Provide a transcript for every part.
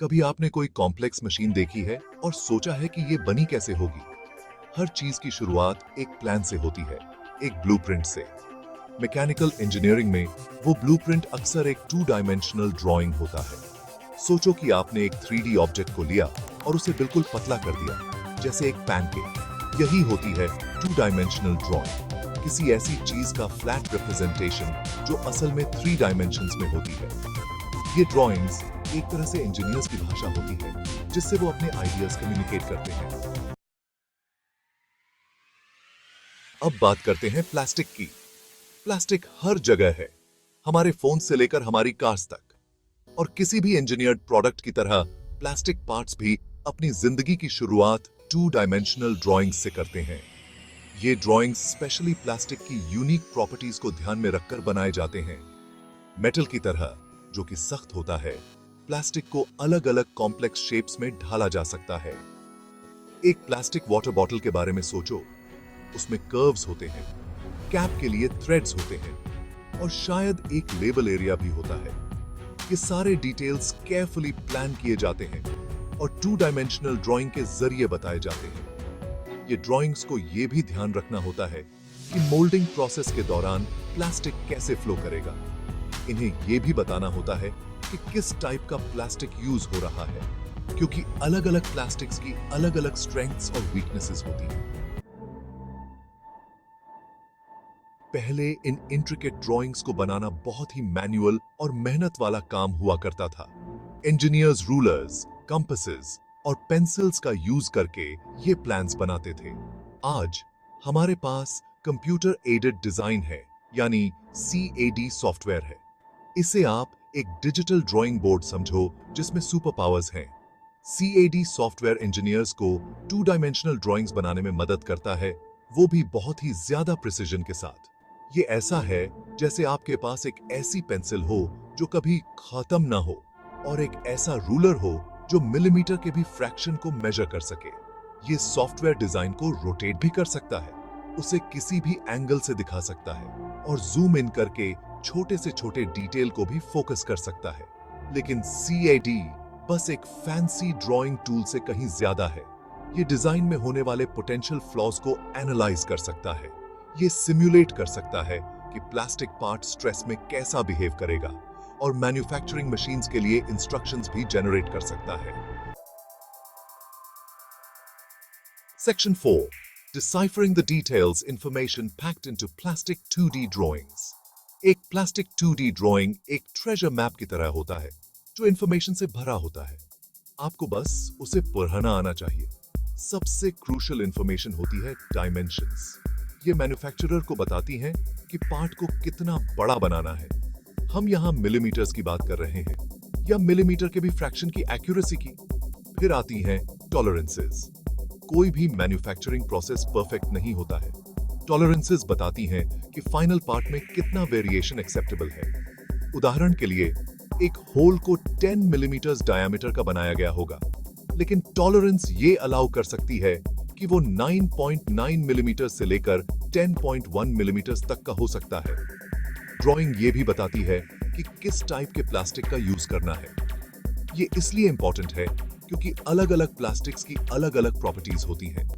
कभी आपने कोई कॉम्प्लेक्स मशीन देखी है और सोचा है कि ये बनी कैसे होगी? हर चीज की शुरुआत एक प्लान से होती है, एक ब्लूप्रिंट से। मैकेनिकल इंजीनियरिंग में वो ब्लूप्रिंट अक्सर एक टू डायमेंशनल ड्राइंग होता है। सोचो कि आपने एक 3D ऑब्जेक्ट को लिया और उसे बिल्कुल पतला कर दिया, जैसे एक पैनकेक। यही होती है टू डायमेंशनल ड्राइंग, किसी ऐसी चीज का फ्लैट रिप्रेजेंटेशन जो असल में 3 डायमेंशंस में होती है। ये ड्राइंग्स एक तरह से इंजीनियर्स की भाषा होती है, जिससे वो अपने आइडियाज कम्युनिकेट करते हैं। अब बात करते हैं प्लास्टिक की। प्लास्टिक हर जगह है, हमारे फोन से लेकर हमारी कार्स तक। और किसी भी इंजीनियर्ड प्रोडक्ट की तरह प्लास्टिक पार्ट्स भी अपनी जिंदगी की शुरुआत टू डायमेंशनल ड्राइंग्स से करते हैं। ये ड्राइंग्स स्पेशली प्लास्टिक की यूनिक प्रॉपर्टीज को ध्यान में रखकर बनाए जाते हैं। मेटल की तरह, जो कि सख्त होता है, प्लास्टिक को अलग अलग कॉम्प्लेक्स शेप्स में ढाला जा सकता है। एक प्लास्टिक वाटर बॉटल के बारे में सोचो, उसमें कर्व्स होते हैं, कैप के लिए थ्रेड्स होते हैं और शायद एक लेबल एरिया भी होता है। ये सारे डिटेल्स केयरफुली प्लान किए जाते हैं और टू डायमेंशनल ड्राइंग के जरिए बताए जाते हैं। ये ड्राइंग्स को यह भी ध्यान रखना होता है कि मोल्डिंग प्रोसेस के दौरान प्लास्टिक कैसे फ्लो करेगा। इन्हें यह भी बताना होता है कि किस टाइप का प्लास्टिक यूज हो रहा है, क्योंकि अलग अलग प्लास्टिक्स की अलग अलग स्ट्रेंथ्स और वीकनेसेस होती हैं। पहले इन इंट्रिकेट ड्राइंग्स को बनाना बहुत ही मैनुअल और मेहनत वाला काम हुआ करता था। इंजीनियर्स रूलर्स, कंपासेस और पेंसिल्स का यूज करके ये प्लान्स बनाते थे। आज हमारे पास कंप्यूटर एडेड डिजाइन है, यानी CAD सॉफ्टवेयर है। इसे आप एक डिजिटल ड्राइंग बोर्ड समझो जिसमें सुपर पावर्स हैं। CAD सॉफ्टवेयर इंजीनियर्स को टू डायमेंशनल ड्राइंग्स बनाने में मदद करता है, वो भी बहुत ही ज्यादा प्रिसिजन के साथ। ये ऐसा है जैसे आपके पास एक ऐसी पेंसिल हो जो कभी खत्म ना हो और एक ऐसा रूलर हो जो मिलीमीटर के भी फ्रैक्शन को मेजर कर सके। ये सॉफ्टवेयर डिजाइन को रोटेट भी कर सकता है, उसे किसी भी एंगल से दिखा सकता है और जूम इन करके छोटे से छोटे डिटेल को भी फोकस कर सकता है। लेकिन CAD बस एक फैंसी ड्राइंग टूल से कहीं ज्यादा है। ये डिजाइन में होने वाले पोटेंशियल फ्लॉज को एनालाइज कर सकता है। ये सिमुलेट कर सकता है कि प्लास्टिक पार्ट स्ट्रेस में कैसा बिहेव करेगा और मैन्युफैक्चरिंग मशीन्स के लिए इंस्ट्रक्शंस भी जनरेट कर सकता है। Section 4. Deciphering the details information packed into plastic 2D drawings. एक प्लास्टिक 2D ड्राइंग एक ट्रेजर मैप की तरह होता है जो इंफॉर्मेशन से भरा होता है। आपको बस उसे पढ़ना आना चाहिए। सबसे क्रूशियल इंफॉर्मेशन होती है डायमेंशंस। ये मैन्युफैक्चरर को बताती हैं कि पार्ट को कितना बड़ा बनाना है। हम यहाँ मिलीमीटर्स की बात कर रहे हैं या मिलीमीटर के भी फ्रैक्शन की एक्यूरेसी की। फिर आती हैं टॉलरेंसेस। कोई भी मैन्युफैक्चरिंग प्रोसेस परफेक्ट नहीं होता है। टॉलरेंसेस बताती हैं कि फाइनल पार्ट में कितना वेरिएशन एक्सेप्टेबल है। उदाहरण के लिए, एक होल को 10 मिलीमीटर्स डायमीटर का बनाया गया होगा, लेकिन टॉलरेंस ये अलाउ कर सकती है कि वो 9.9 मिलीमीटर से लेकर 10.1 मिलीमीटर तक का हो सकता है। ड्राइंग ये भी बताती है कि किस टाइप के प्लास्टिक का यूज करना है। ये इसलिए इंपॉर्टेंट है क्योंकि अलग अलग प्लास्टिक्स की अलग अलग प्रॉपर्टीज होती हैं।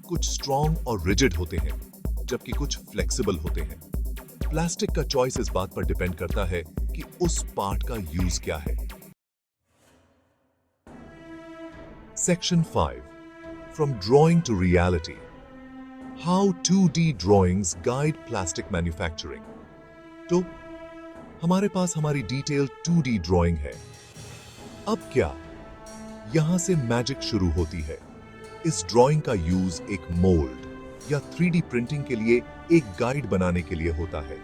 कुछ स्ट्रॉन्ग और रिजिड होते हैं, जबकि कुछ फ्लेक्सिबल होते हैं। प्लास्टिक का चॉइस इस बात पर डिपेंड करता है कि उस पार्ट का यूज क्या है। Section 5. From drawing to reality. How 2D drawings guide plastic manufacturing. तो हमारे पास हमारी डिटेल्ड 2D ड्राइंग है। अब क्या? यहां से मैजिक शुरू होती है। इस ड्राइंग का यूज एक मोल्ड या 3D प्रिंटिंग के लिए एक गाइड बनाने के लिए होता है।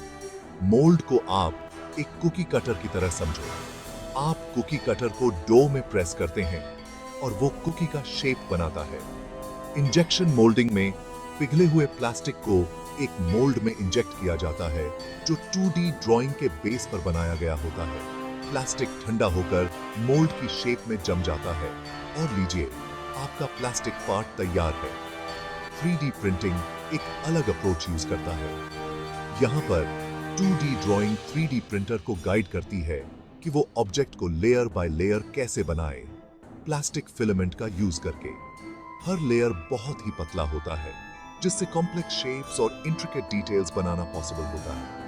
मोल्ड को आप एक कुकी कटर की तरह समझो। आप कुकी कटर को डो में प्रेस करते हैं और वो कुकी का शेप बनाता है। इंजेक्शन मोल्डिंग में पिघले हुए प्लास्टिक को एक मोल्ड में इंजेक्ट किया जाता है जो 2D ड्राइंग के बेस पर बनाया गया होता है। प्लास्टिक ठंडा होकर मोल्ड की शेप में जम जाता है और लीजिए, आपका प्लास्टिक पार्ट तैयार है। 3D प्रिंटिंग एक अलग अप्रोच यूज करता है। यहाँ पर 2D ड्राइंग 3D प्रिंटर को गाइड करती है कि वो ऑब्जेक्ट को लेयर बाय लेयर कैसे बनाए, प्लास्टिक फिलामेंट का यूज करके। हर लेयर बहुत ही पतला होता है, जिससे कॉम्प्लेक्स शेप्स और इंट्रिकेट डिटेल्स बनाना पॉसिबल होता है।